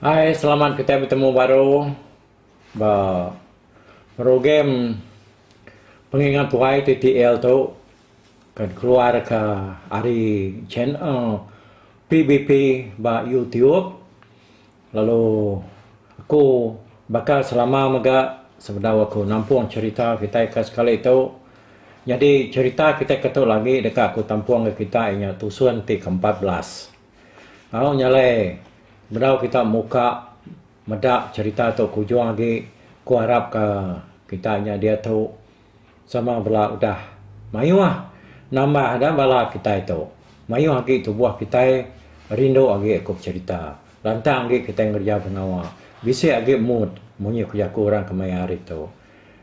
Hai, selamat kita bertemu baru. Ba program pengingat tuai TTL tu kan keluar ke hari channel PBP ba YouTube. Lalu aku bakal selama mega sebenarnya aku nampung cerita kita ke sekali itu. Jadi cerita kita ketuk lagi dekat aku tampung ke kita inya tusuan T14. Aku nyalai bedau kita muka medak cerita tu kujung lagi ku harap ke kitanya dia tu sama bela udah mayu nambah ada bala kita itu mayu lagi tu buah kita rindu lagi aku cerita lantang lagi kita ngerja pengawa bisa lagi mood munyi ku orang kemai hari tu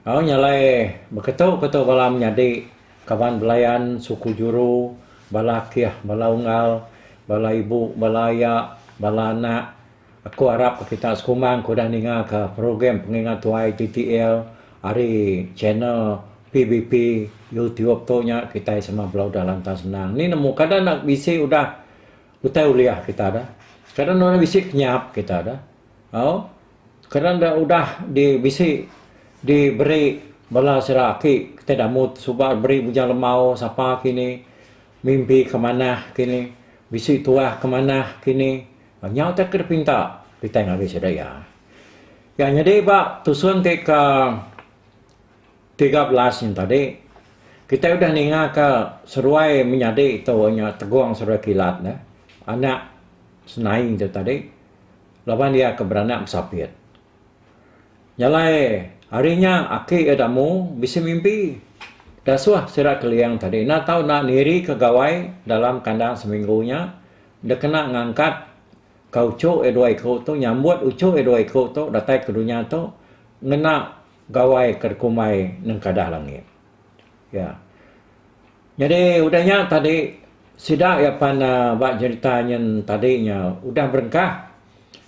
aku nyalai beketuk bala menjadi kawan belayan suku juru bala kiah bala unggal bala ibu bala ayah bala anak. Aku harap kita sekumang ku dah dengar ke program pengingat tuai TTL hari channel PBP YouTube tu nya kita sama belau dah lantas senang. Ni nemu kadang nak bisi udah utai uliah kita dah. Kadang nak bisi kenyap kita dah. Oh. Kadang dah udah di bisi diberi bala seraki kita dah mut subah beri bujang lemau siapa kini mimpi ke mana kini bisi tuah ke mana kini nyau tak kena pinta kita ngaji sedaya. Ya jadi pak tusun ke 13 yang tadi kita udah ninga ke seruai menyadi itu nya teguang seruai kilat nah. Anak senaing itu tadi lawan dia ke beranak bersapit. Nyalai harinya aki adamu bisa mimpi. Dasuah serak keliang tadi. Nak tahu nak niri ke gawai dalam kandang seminggunya. Dia kena ngangkat kauco dua ekor tu nyambut uco dua ekor tu datai ke dunia tu ngena gawai kerkumai nang kadah langit. Ya. Jadi udahnya tadi sidak ya pana bak ceritanya tadinya udah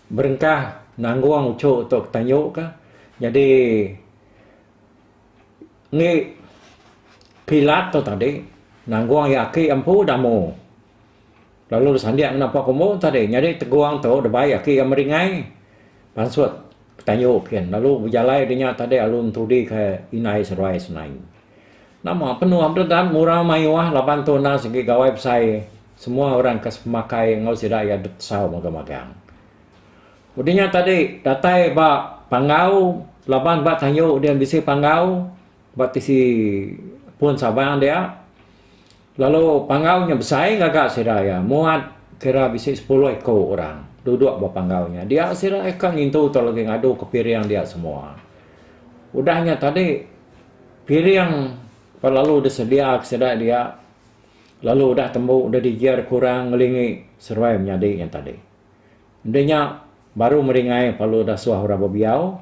berengkah nangguang uco tu tanyuk ka. Jadi ngi kilat tu tadi nangguang yaki ampu damu. Lalu sandiak kenapa kamu tadi nyari teguang tu debai aki yang meringai pansut tanyuk kan lalu berjalai dia tadi alun tudi ke inai seruai senai nama penuh amdedan murah mayuah lapan tona segi gawai pesai semua orang kes pemakai ngau sida ya desau magang-magang udinya tadi datai ba pangau lapan ba tanyuk dia bisi pangau ba tisi pun sabang dia. Lalu pangaunya besar gagak siraya muat kira bisa 10 ekor orang duduk bawa pangaunya dia siraya kan itu tu lagi ngadu ke piring dia semua udahnya tadi piring lalu disedia kesedia dia lalu udah tembuk udah dijar kurang ngelingi seruai menjadi yang tadi dia baru meringai lalu dah suah orang berbiau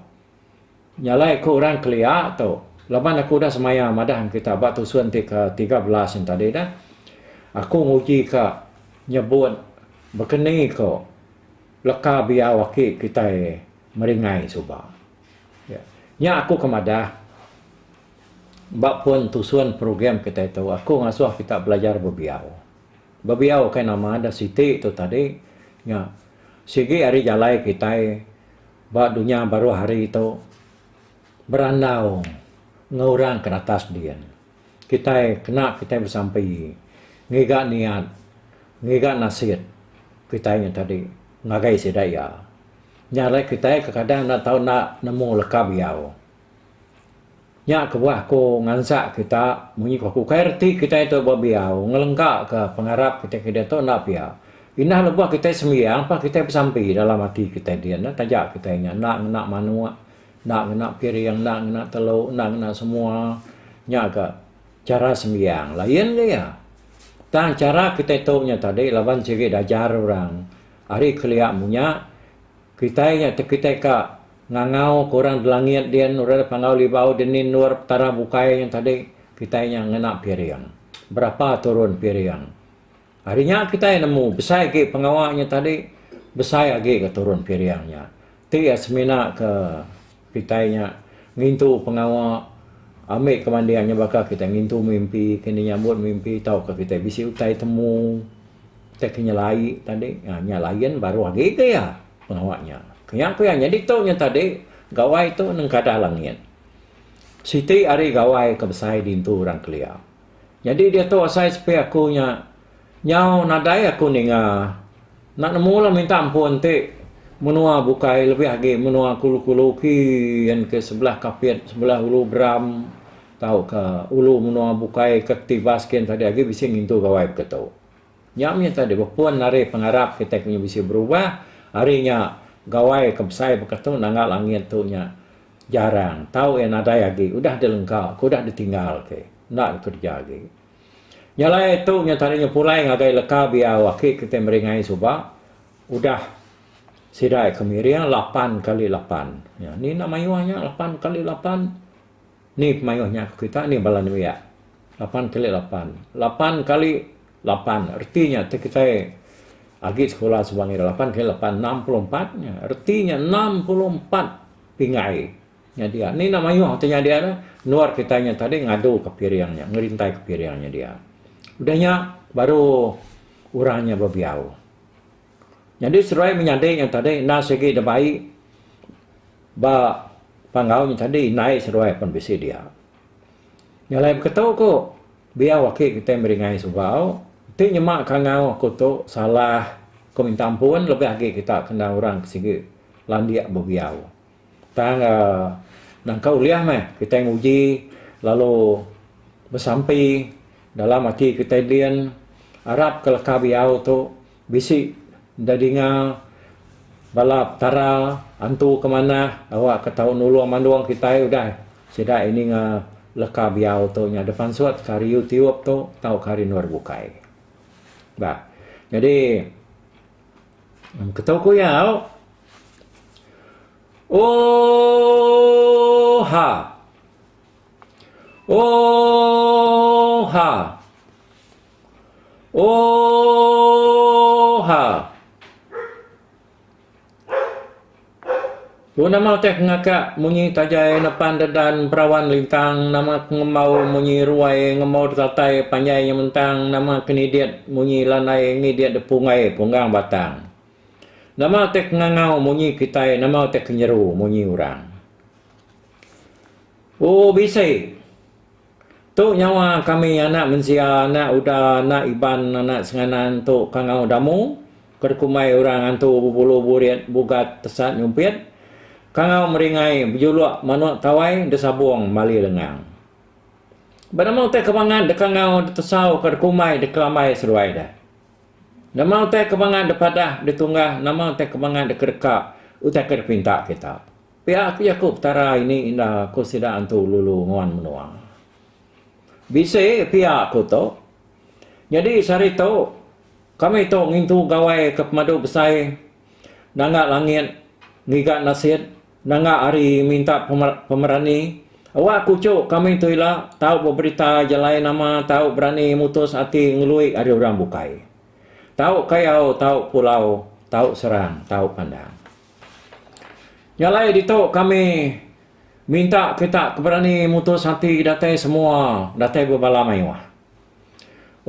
nyalai ke orang keliak tu laban aku dah semaya madah kita buat tusuan ke 13 yang tadi dah. Aku nguji ke nyebut berkeni ke leka biar wakil kita meringai subah. Ya. Nya aku kemadah bak pun tusuan program kita itu aku ngasuh kita belajar berbiau. Berbiau kan nama ada siti itu tadi. Ya. Sigi hari jalai kita bak dunia baru hari itu berandau ngurang ke atas dia. Kita bersampai ngigak niat, ngigak nasihat kita yang tadi ngagai sedaya. Nyalai kita kadang nak tahu nak nemu leka biau. Nya kebuah ko ngansak kita munyi ko kerti kita itu biau ngelengkak ke pengarap kita tu nak biau. Inah lebuh kita sembiang apa kita bersampai dalam hati kita dia nak tajak kita nya nak manua nak piring nak telur nak semua nya ke cara sembiang lain dia tang cara kita tahunya tadi lawan ciri dajar orang hari keliak munya kita nya kita ka ngangau kurang langit dia urang pangau libau denin nur tara bukai yang tadi kita nya ngena piring berapa turun piring harinya kita nemu besar ke pengawaknya tadi besar lagi ke turun piringnya ti semina ke kitanya ngintu pengawal ambil kemandiannya bakal kita ngintu mimpi kini nyambut mimpi tahu ke kita bisi utai temu kita nyalai tadi nyalain baru lagi ke ya pengawalnya Kaya jadi tu nya tadi gawai tu nang kada langit. Siti ari gawai kebesai dintu orang kelia. Jadi dia tu asai supaya aku nya nyau nadai aku ninga. Nak nemu lah minta ampun te menua bukai lebih lagi menua kulu-kulu ki yang ke sebelah kapit sebelah ulu Bram tahu ke ulu menua bukai ke tibas kian tadi lagi bisa ngintu gawai ketau. Nyamnya tadi berpuan nari pengharap kita punya bisa berubah harinya gawai kebesai berkata nanggal langit tu nya jarang tahu yang ada lagi udah dilengkap udah ditinggal ke nak kerja lagi nyalai itu nya tadinya pulai ngagai leka biar wakil kita meringai subah udah sidai kemirian 8 kali 8 ya ni nak mayuhnya 8 kali 8 ni mayuhnya kita ni balan ya 8 kali 8 8 kali 8 artinya kita agi sekolah sebangi 8 kali 8 64 nya artinya 64 pingai nya dia ni nama yo artinya dia luar kitanya tadi ngadu ke piriangnya ngerintai ke piriangnya dia udahnya baru urangnya bebiau jadi serai menyadai yang tadi na segi de baik ba pangaunya tadi naik serai pun bisi dia nyalai ketau ko biau wakil kita meringai subau ti nyemak kangau aku tu salah kau minta ampun lebih lagi kita kena orang segi landia bebiau tang nang kau liah meh kita nguji lalu bersampai dalam hati kita lian Arab kelaka biau tu bisi dadinga balap tara antu kemana awak ketahu nulu amanduang kita udah sida ini leka biau tu nya depan suat kari YouTube tu tahu kari nuar bukai bah jadi ketahu ku ya oh ha oh ha oh ha nama teh ngaka munyi tajai napan dan perawan lintang nama ngemau munyi ruai ngemau tatai panjai yang mentang nama kenidiat munyi lanai ngidiat depungai punggang batang nama teh ngangau munyi kitai nama teh kenyeru munyi urang oh bisa tu nyawa kami anak mensia anak udah anak iban anak senganan tu kangau damu kerkumai orang antu bubulu buriat bugat tesat nyumpit kangau meringai berjuluk manuak tawai desabuang mali lengang. Banamau teh kebangan dekangau detesau kerkumai dekelamai seruai dah. Namau teh kebangan depadah detunggah namau teh kebangan dekerka utai kerpinta kita. Pihak aku tara ini indah aku sida antu lulu nguan menuang. Bisa pihak aku tu. Jadi sari tu kami tu ngintu gawai ke pemadu besai nangak langit ngigat nasihat nangga hari minta pemerani awak kucuk kami tu ilah tahu berita jalai nama tahu berani mutus hati ngelui ada orang bukai tahu kayau tahu pulau tahu serang tahu pandang jalai ditu kami minta kita berani mutus hati datai semua datai berbala maiwah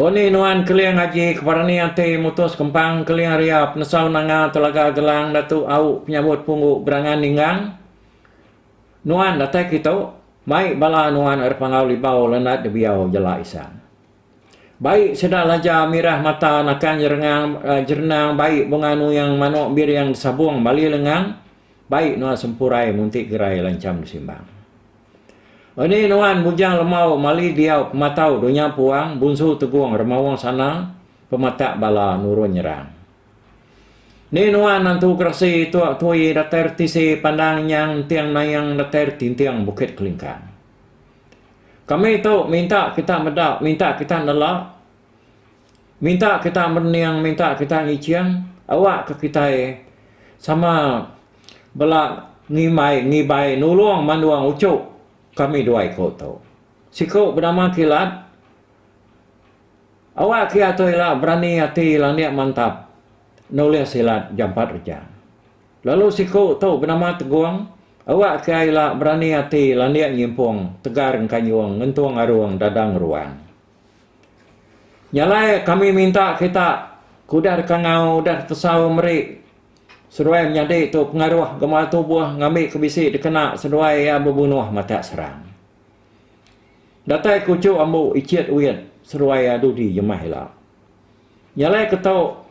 oni nuan keliang haji keparani ate mutus kempang keliang riap nesau nanga telaga gelang datu au penyambut pungguk berangan ninggang nuan datai kita baik bala nuan pangau libau lenat debiau jela isan baik sedar laja mirah mata nakan jernang baik bunganu yang manuk bir yang sabung bali lengang baik nuan sempurai muntik gerai lancam disimbang ini nuan bujang lemau mali diau pematau dunia puang bunsu teguang remawang sana pematak bala nurun nyerang. Ni nuan nantu kerasi tuak tui datar tisi pandang yang tiang nayang datar tintiang bukit kelingkang. Kami tu minta kita medak, minta kita nelak, minta kita berniang, minta kita ngiciang, awak ke kita sama bala ngibai nuluang manduang ucuk. Kami dua ikut tu. Sikuk bernama kilat. Awak kia tu ialah berani hati langit mantap. Nulis silat jam 4 rejang. Lalu sikuk tu bernama teguang. Awak kia ialah berani hati langit nyimpung. Tegar kanyuang, ngentuang aruang, dadang ruang. Nyalai kami minta kita kudar kangau dah tesau merik. Seruai menjadi tu pengaruh gemar tubuh ngambil kebisik dikena seruai yang berbunuh mata serang. Datai kucuk ambu icit uiat seruai dudi jemah lah. Nyalai ketau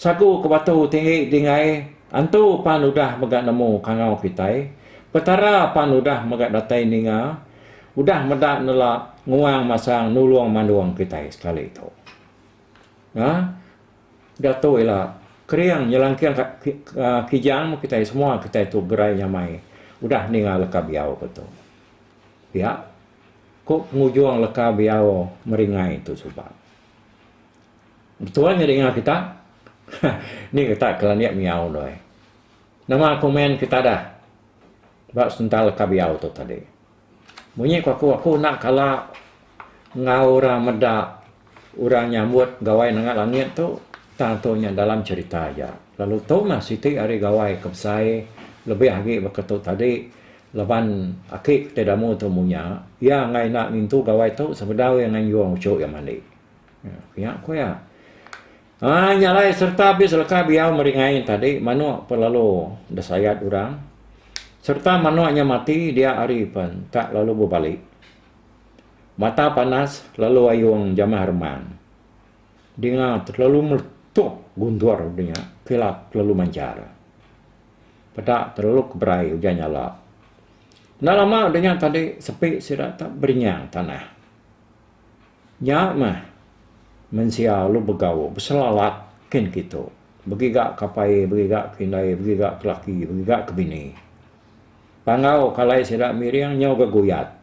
sagu ke batu tinggi dingai antu pan udah megak nemu kangau kitai. Petara pan udah megak datai ninga udah medak nela nguang masang nuluang manduang kitai sekali itu. Ha? Dato ialah keriang nyelangkiang kijang kita semua kita itu gerai nyamai udah ningal leka biau betul ya kok pengujung leka biau meringai itu sebab betul ngeringa kita ni kita kelaniak miau doi nama komen kita dah bak sental leka biau tu tadi bunyi aku nak kala ngaura medak orang nyambut gawai nangat langit tu tentunya dalam cerita aja. Lalu Thomas Siti hari gawai kebsai lebih lagi berkata tadi leban akik tedamu tu munya ya ngai nak mintu gawai tu sebenarnya yang yuang ucuk yang mandi. Ya aku ya. Nyalai serta habis leka biau meringai tadi manu perlalu desayat orang serta manuaknya mati dia hari pun tak lalu berbalik. Mata panas lalu ayung jamah remang. Dia terlalu guntur dunia kelap terlalu mancar. Pada terlalu keberai hujan nyala. Dah lama dengan tadi sepi sirat tak berinyang tanah. Nyak mah mensia lu begau berselalat ken gitu. Bagi gak kapai, bagi gak kindai, bagi gak kelaki, bagi gak kebini. Pangau kalai sirat miriang nyau geguyat.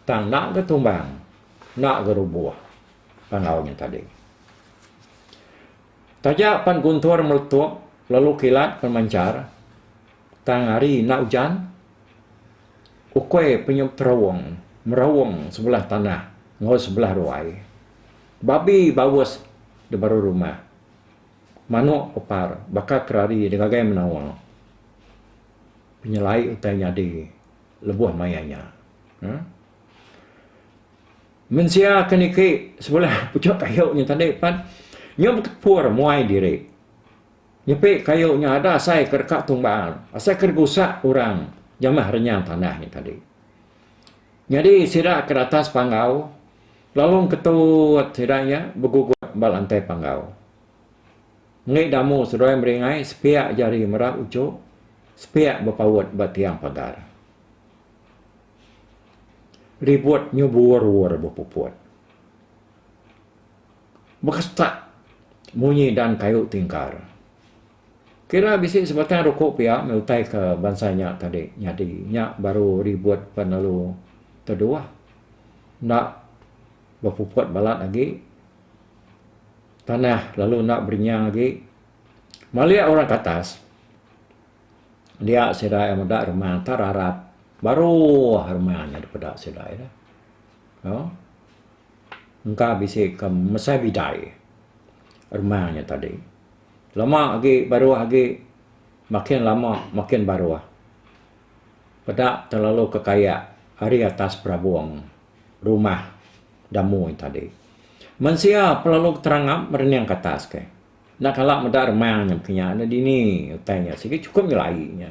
Tang nak ke tumbang, nak ke rubuh. Pangaunya tadi. Tajak pan guntur meletup, lalu kilat pemancar. Tang hari nak hujan, ukoi penyup terawang, merawang sebelah tanah, ngau sebelah ruai. Babi bawas di baru rumah. Manuk pepar, bakal kerari dengan gaya menawang. Penyelai utainya di lebuh mayanya. Mensia keniki sebelah pucuk kayuknya tadi pan. Nyo berkepur muai diri. Nyepe kayunya ada asai kerkak tumbang. Asai kergusak orang. Jamah renyang tanahnya tadi. Jadi sirak ke atas panggau. Lalu ketut siraknya bergugut balantai panggau. Ngik damu sedoi meringai. Sepiak jari merah ucuk. Sepiak berpawat batiang pagar. Ribut nyubur-wur berpuput. Bekestak munyi dan kayu tingkar. Kira bisik sebatang rokok pihak meutai ke bansanya tadi. Jadi nyak baru ribut penalu terdua. Nak berpuput balat lagi. Tanah lalu nak berinyang lagi. Melihat orang ke atas. Dia sedai muda rumah tararap. Baru rumahnya daripada sedai dah. Engkau bisik ke mesai bidai. Rumahnya tadi. Lama lagi, baru lagi, makin lama, makin baru. Pada terlalu kekaya, hari atas perabuang rumah damu tadi. Mensia perlalu terangap merenyang ke atas ke. Nak kalak muda rumahnya punya, ada dini, utainya, sikit cukup nyelainya.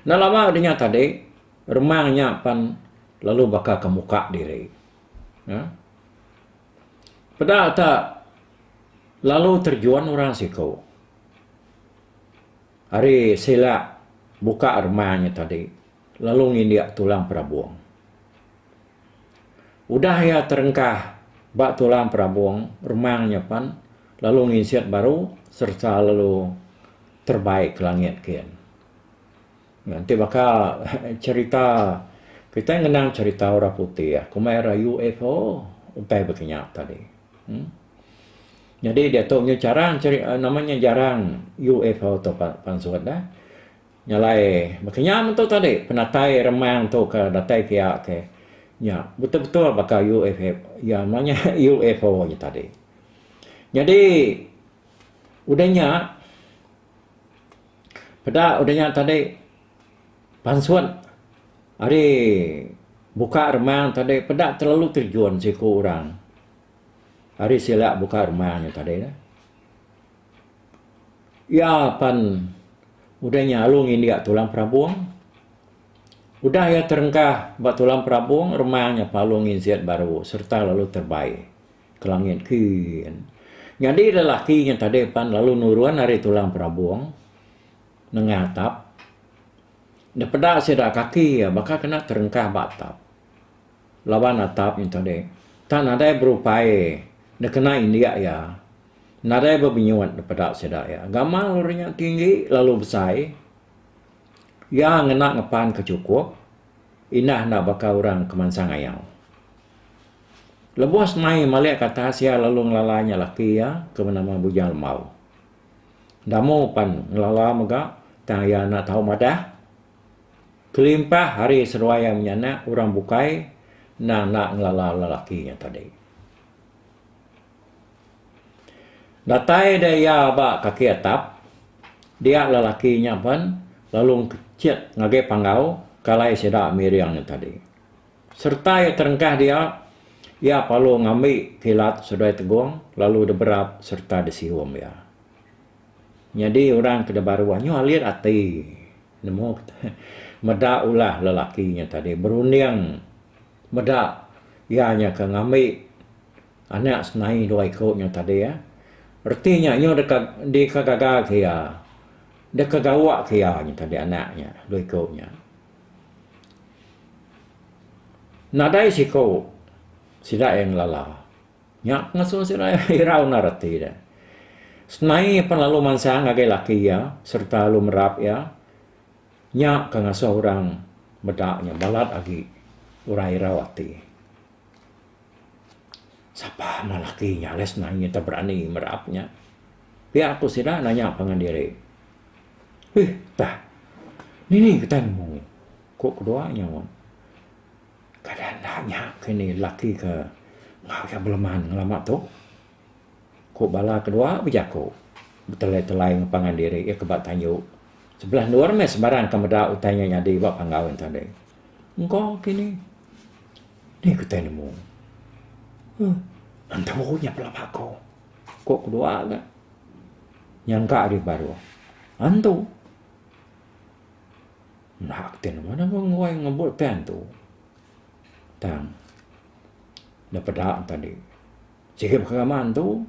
Nah lama adanya tadi, rumahnya pan lalu bakal ke muka diri. Pada tak lalu terjuan orang sikau. Hari sila buka rumahnya tadi. Lalu ngindiak tulang perabuang. Udah ya terengkah bak tulang perabuang rumahnya pan. Lalu nginsiat baru serta lalu terbaik ke langit kian. Nanti bakal cerita kita ngenang cerita orang putih ya. Kumera UFO utai berkenyak tadi. Jadi dia tahu jarang namanya jarang UFO atau pansuat dah. Nyalai makanya mentu tadi penatai remang tu ke datai kia ke. Ya, betul-betul bakal UFO. Ya, namanya UFO nya tadi. Jadi udahnya tadi pansuat hari buka remang tadi pada terlalu terjuan siku orang. Hari silap buka rumahnya tadi dah. Ya pan Udahnya alungin dia tulang prabuang. Udah ya terengkah buat tulang prabuang, remangnya palungin ziat baru serta lalu terbaik ke langit kian. Jadi lelaki yang tadi pan lalu nuruan dari tulang prabuang nengatap. Daripada sedak kaki ya bakal kena terengkah batap. Lawan atap yang tadi. Tak nadai berupaya. Dia kena India ya. Nadai berbinyuan daripada sedak ya. Gamal lurnya tinggi lalu besar. Ya ngena ngepan kecukup. Inah nak bakal orang kemansang ayau. Lepas mai malik kata sia lalu ngelalanya laki ya. Kemenama bujang lemau. Damu pan ngelala megak. Tang ya nak tahu madah. Kelimpah hari seruaya menyana orang bukai nak ngelala lelakinya tadi. Datai dia bak kaki atap, dia lelakinya pun lalu kecil ngagai panggau kalai sedak miriangnya tadi. Serta yang terengkah dia, ia palu ngambil kilat sudah tegung lalu deberap serta disiwam ya. Jadi orang kedebaruannya alir hati. Nemu medak ulah lelakinya tadi berunding medak ianya ke ngambil anak senai dua ikutnya tadi ya. Artinya nyo dekat di kagagak dia. Dia kagawak dia tadi anaknya dua ikutnya. Nadai siko sida yang lala. Nyak ngasuh sida irau narati dah. Senai penlalu mansang agai laki ya serta lu merap ya. Nyak kangasuh orang bedaknya balat agi urai rawati. Siapa malakinya les nanya tak berani merapnya. Pihak aku sida nanya pengandiri. Tah. Ini kita ngomong. Kok keduanya wong. Kadang nanya kini laki ke ngau ya beleman ngelamat tu. Kok bala kedua berjaku. Betelai-telai ngepangandiri ya kebat tanyu. Sebelah luar mes sembarang kemedak utanya nyadi buat panggawin tadi. Engkau kini. Ni kita nemu. Antunya pelapa kau. Kok kedua agak. Nyangka di baru. Antu. Nak kita nemu. Mana menguai ngebut pen tu. Tang. Dapat tadi. Sikit kekaman tu.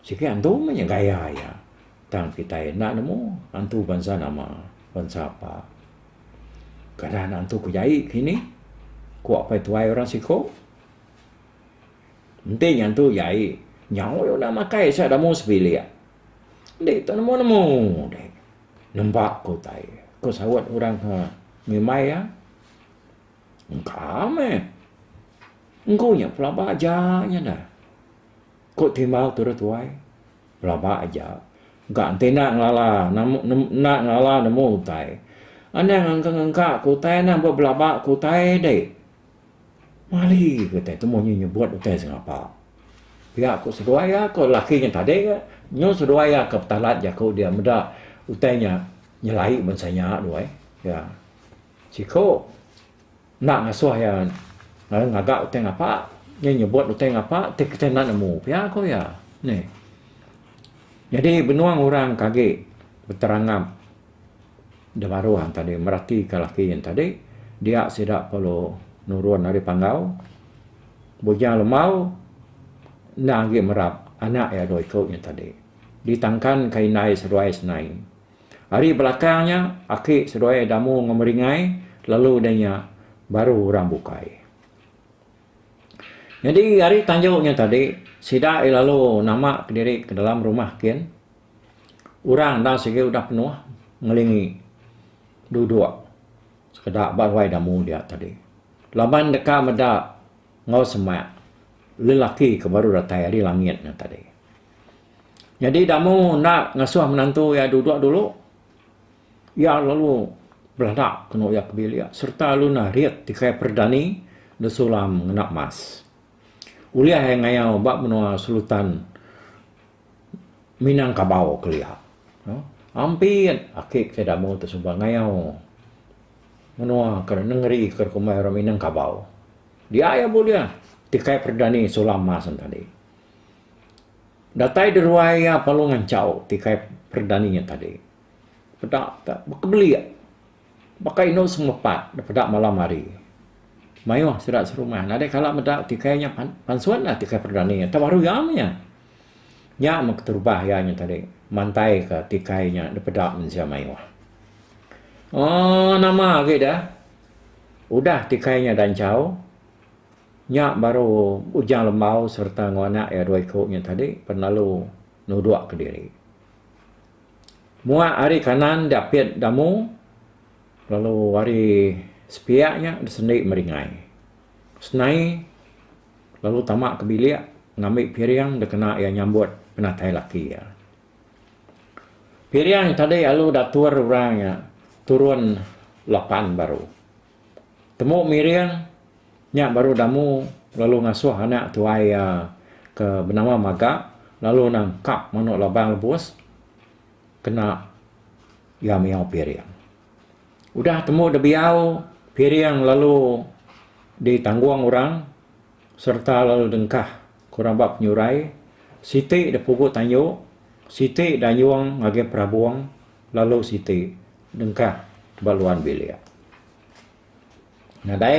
Sikit antu menyegaya ya. Tang kita nak nemu antu bangsa nama bangsa apa. Kadang antu kujai kini kuat pai tuai orang siko. Penting antu jai nyawa yo nak makai saya dah mau sebilia. Dek tak nemu dek. Nampak ko tai. Ko sawat orang ke memai ya. Engkame. Engkaunya pelaba aja nya dah. Ko timbal turut tuai. Pelaba aja. Gak antena ngelala, nak ngelala nemu utai. Anda ngangka kutai nak berbelabak kutai dek. Mali kutai tu mau nyebut utai sengapa. Ya aku seduaya, kau lakinya tadi ke. Nyo seduaya ke petalat jaku dia muda utainya nyelai bensanya dua. Ya. Ciko nak ngasuh ya ngagak utai ngapa. Nyebut utai ngapa, tek kita nak nemu. Ya aku ya. Nih. Jadi benuang orang kaget berterangam debaruan tadi merati ke laki yang tadi dia sidak perlu nurun dari panggau bujang lemau nagi merap anak ya doi ikutnya tadi ditangkan kainai seruai senai hari belakangnya aki seruai damu ngemeringai lalu danya baru orang bukai. Jadi hari tanjuknya tadi sidak lalu nama diri ke dalam rumah kian. Orang dah segi udah penuh ngelingi duduk. Sekedar barwai damu dia tadi. Laban dekat meda ngau semak lelaki ke baru datai di langitnya tadi. Jadi damu nak ngasuh menantu ya duduk dulu. Ya lalu beladak kena ya kebilia serta lu nariat tikai perdani desulam ngenak mas. Uliah yang ngayau bak menua Sultan Minangkabau kelihat. Hampir akik saya dah mau tersubang ngayau. Menua kerana ngeri kerkumai orang Minangkabau. Dia ya boleh tikai perdani sulam masan tadi. Datai deruaya palungan cau tikai perdaninya tadi. pedak tak berkebelia. Pakai no semua pat pedak malam hari. Mayo serat serumah. Nade kalau medak tikainya pansuan lah tikai perdana. Tawaru yamnya. Nya mak terubah ya nya tadi. Mantai ke tikainya de pedak mensia mayo. Oh nama ke dah. Udah tikainya dan jauh. Nya baru ujang lemau serta ngona ya dua ikutnya tadi penalu nuduk ke diri. Mua hari kanan dapat damu lalu hari sepiaknya disendik meringai. Senai lalu tamak ke bilik ngambil piring dia kena yang nyambut penatai laki ya. Piring tadi lalu datur orangnya turun 8 baru. Temu miring nya baru damu lalu ngasuh anak tuai ke bernama Maga lalu nangkap manuk labang lebus kena ya miau piring. Udah temu debiau piring lalu ditangguang orang serta lalu dengkah kurang bab penyurai Siti depugu tanyo Siti danyuang ngage prabuang lalu Siti dengkah baluan bilia. Nadai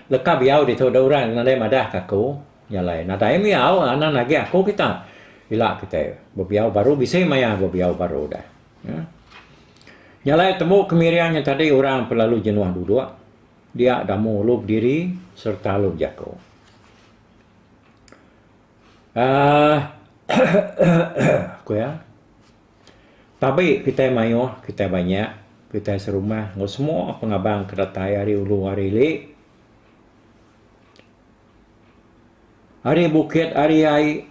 leka biau di tu orang nadai madah kaku nyalai. Nadai miau anak nage aku kita ilak kita bebiau baru bisa maya bebiau baru dah. Ya. Nyalai temu kemiriannya tadi orang pelalu jenuah duduk. Dia damu lub diri serta lub jako. Aku ya. Tapi kita mayo, kita banyak. Kita serumah, nggak semua pengabang kedatai hari ulu hari li. Hari bukit, hari ai,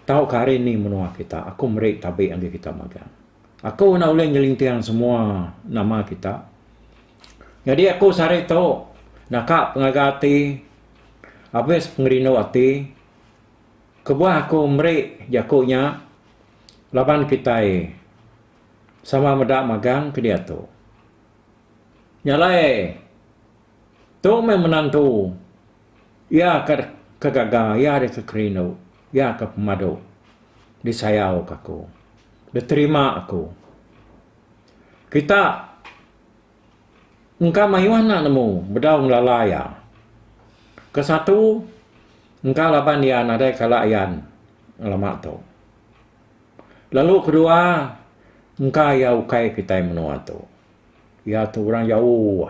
tahu ke hari ni menua kita. Aku merik tabi yang kita magang. Aku nak ulai nyelintian semua nama kita. Jadi aku sari tahu, nakak pengagati, habis pengerino hati. Kebuah aku merik jakunya, laban kita sama medak magang ke dia tu. Nyalai. Tu menantu. Ya ke gagal, ya ada ke kerino, ya ke pemadu. Disayau aku. Diterima aku. Kita engkau mayuan nak nemu bedaung lalaya. Kesatu engkau laban dia nadai kalayan alamat tu. Lalu kedua engkau ya ukai kita menua tu. Ya tu orang jauh.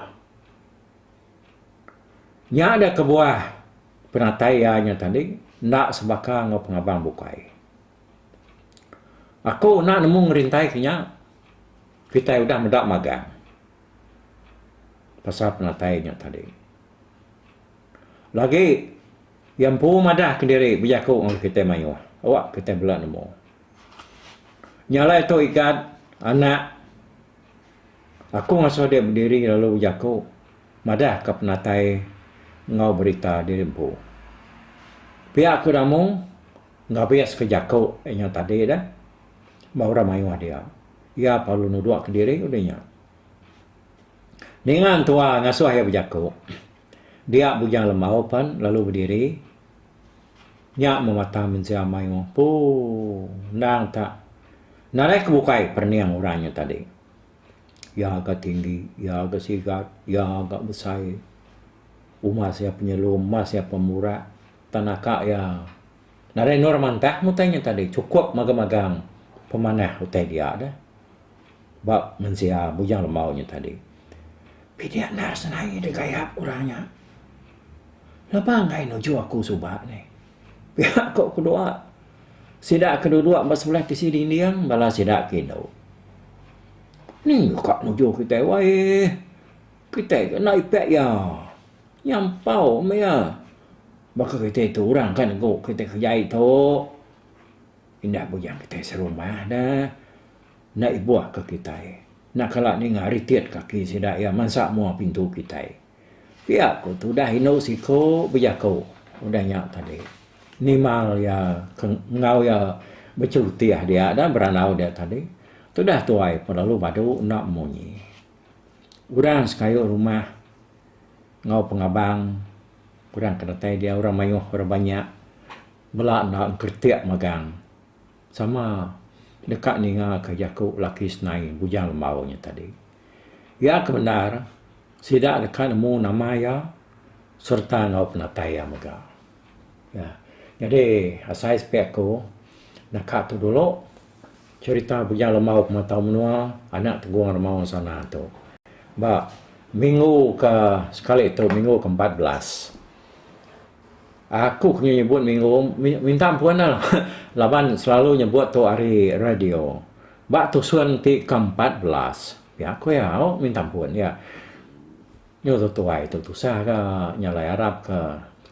Nya ada kebuah penataianya tadi nak sebaka ngau pengabang bukai. Aku nak nemu ngerintai kenya kita udah medak magang. Pasal penatainya tadi. Lagi yang pu madah ke diri berjaku ngau kita mayu. Awak kita belak nemu. Nyalai tu ikat anak. Aku ngasuh dia berdiri lalu jaku. Madah ke penatai ngau berita di lempu. Pihak aku damu ngau bias ke jaku yang tadi dah. Baura mayu dia. Ya perlu nuduk ke diri udahnya. Dengan tua ngasuh ya berjaku. Dia bujang lemau pan lalu berdiri. Nyak memata mensia mayu. Nang tak. Narai kebukai perniang orangnya tadi. Ya agak tinggi, ya agak sigap, ya agak besar. Umar siap penyelum, mas siap pemurah. Tanaka ya. Narai norman tak mutanya tadi. Cukup magang-magang pemanah utai dia dah. Bab mensia bujang lemaunya tadi. Pidiak nar senai dia gayap orangnya. Lepas ngai nuju aku subak ni. Pihak kau kedua. Sidak kedua mbak sebelah di sini yang balas sidak kino. Ni kak nuju kita wai. Kita kena ipek ya. Nyampau mea. Baka kita itu orang kan go kita kerja itu. Indah bujang kita serumah dah. Nak ibuah ke kita. Nak kalak ni ngari tiat kaki sidak ya mansak mua pintu kita. Pihak ko tu dah hino siko berjako. Udah nyak tadi. Nimal ya ngau ya bercutiah dia dah beranau dia tadi. Tu dah tuai perlu badu nak munyi. Urang sekayu rumah ngau pengabang. Urang kedatai dia orang mayuh orang banyak. Belak nak kertiak magang. Sama dekat ninga ke Yakub laki senai bujang lemaunya tadi. Ya kebenar, sidak dekat nemu nama ya serta ngau penatai ya mega. Ya. Jadi asai spek aku dekat tu dulu cerita bujang lemau pematau menua anak teguang lemau sana tu. Ba minggu ke sekali itu minggu ke-14. Aku kena nyebut minggu, minta ampun lah. Laban selalu nyebut tu hari radio. Bak tu suan ti ke-14. Ya aku ya, minta ampun ya. Nyo tu tuai tu sah ke nyalai Arab ke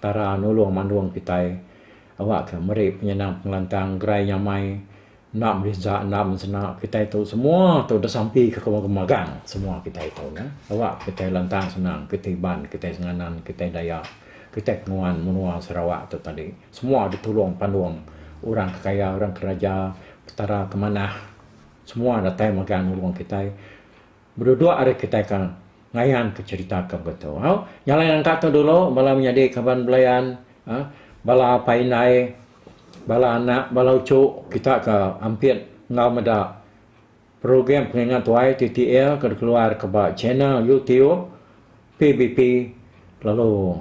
Tara nulung manduang kita. Awak ke meri penyenang pengelantang gerai nyamai. Nak berizak, nak mensenak kita itu semua tu dah sampai ke kemagang. Semua kita itu. Ya. Awak kita lantang senang, kita iban, kita senganan, kita dayak. Kita penguan menua Sarawak tu tadi. Semua ditolong panduang. Orang kekaya, orang keraja, petara kemanah. Semua datang makan meluang kita. Berdua hari kita akan ngayan ke cerita ke betul. Nyalain angkat tu dulu, bala menjadi kaban belayan. Bala painai, bala anak, bala ucuk. Kita ke hampir ngau meda program pengingat tuai TTL ke keluar ke channel YouTube, PBP, lalu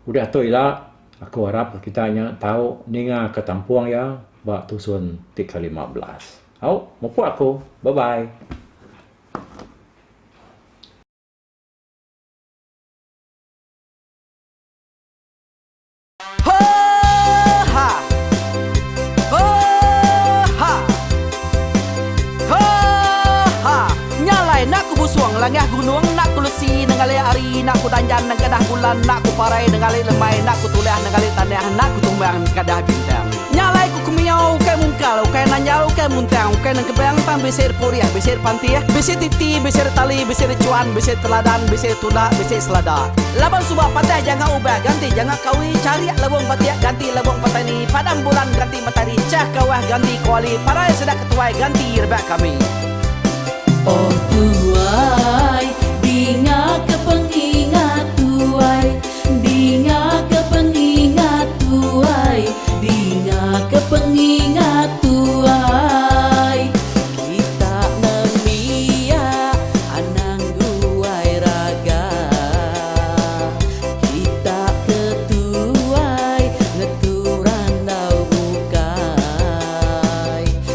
udah tu ilah, aku harap kita tahu ninga ketampuang ya, bak tusun 315. Mau aku, bye-bye. Langah gunung nak kulusi nengali ari nak ku tanjan nang kadah bulan nak ku parai nengali lemai nak ku tulah nengali tanah nak ku tumbang kadah bintang nyalai ku kumiau kai mungkal kai nanjau kai muntang kai nang kebang tam besir puriah besir pantiah besir titi besir tali besir cuan besir teladan besir tula besir selada laban subah patai jangan ubah ganti jangan kawi cari labung patiak ganti labung patani padam bulan ganti matahari cah kawah ganti kuali parai sedak ketuai ganti rebak kami. Oh tuai, dinga ke pengingat tuai, dinga ke pengingat tuai, dinga ke pengingat tuai. Kita nemia anang guai raga, kita ketuai ngeturan dau bukai,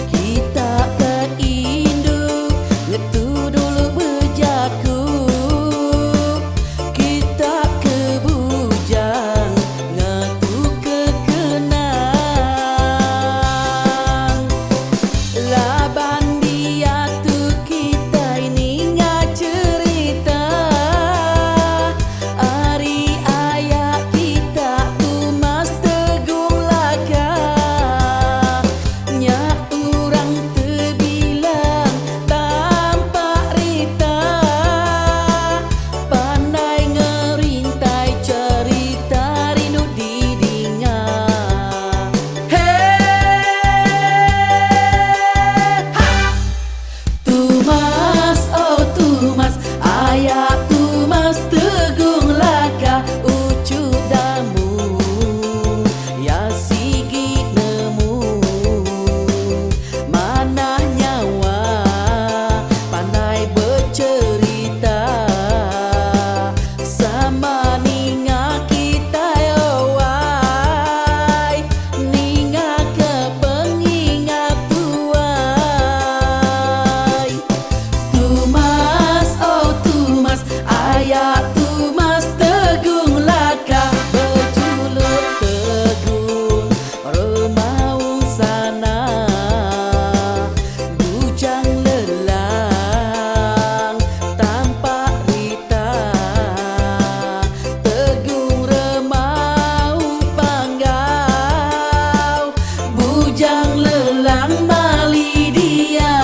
kita ke induk ngetu dulu bejaku, kita ke bujang ngetu ke kenang. Laban dia tu kita ini nggak cerita, hari ayah kita tu mas tegung laka, nyak orang terbilang tanpa rita, pandai ngerintai cerita rindu didinga. Tumas, oh Tumas, ayah Tumas tegung laka ucu damu, ya sigi nemu, mana nyawa, pandai bercerita, sama ninga kita yowai, ninga ke pengingat tuai. Tumas, oh Tumas, ayah Tumas tegung laka berjuluk tegung remaung sana, bujang lelang tanpa rita, tegung remaung panggau, bujang lelang bali dia.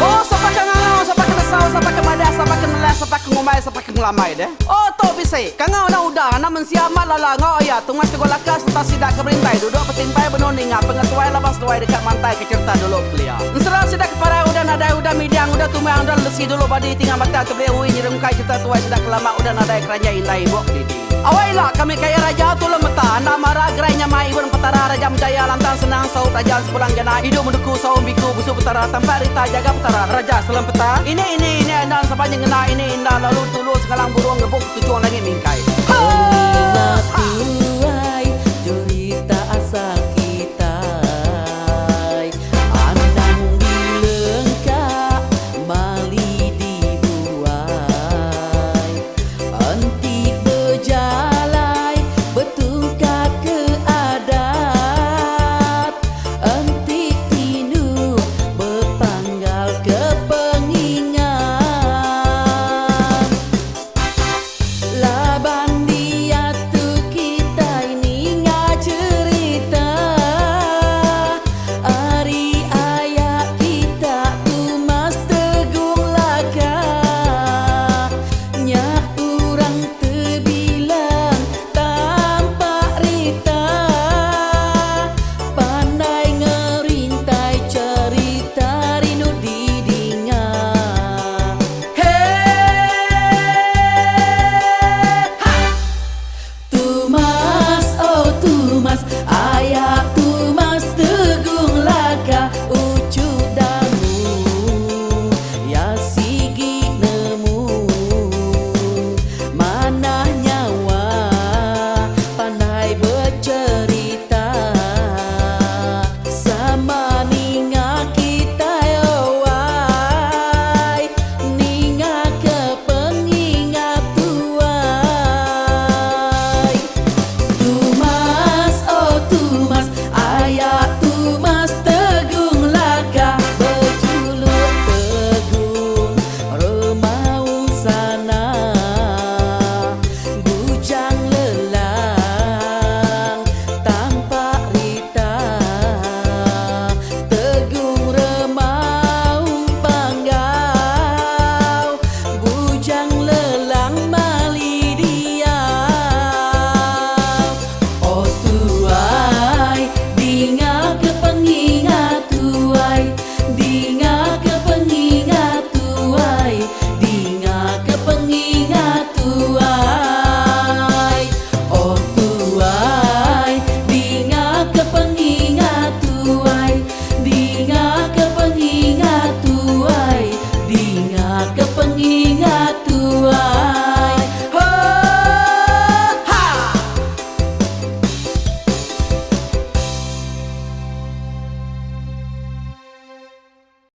Oh, siapa kangau, siapa kenesau, siapa kemadah, siapa kenelah, siapa kengumai, siapa kengelamai deh. Oh, to bisa. Kangau na udah, na mensiamat lala ngau ya. Tungas tegolaka serta sidak keberintai. Duduk petintai benoninga, pengetuai labas tuai dekat mantai ke cerita dulu belia. Serah sidak kepada udah nadai udah midang udah tumang dan lesi dulu badi tinggal mata terblehui nyirem kai cerita tuai sudah kelama udah nadai kerajaan indai bok didi. Awailah kami kaya raja tu lemeta anda marah gerainya mai ibu petara raja menjaya lantang senang sau raja sepulang jana hidup menduku sau biku busu petara tanpa rita jaga petara raja selam peta ini anda sepanjang ngena ini indah lalu tulu sekalang burung ngebuk tujuan lagi mingkai. Mengingat tuai cerita asa kita andang di lengkap mali dibuai antik berjalai bertungkat ke adat antik tinu berpanggal ke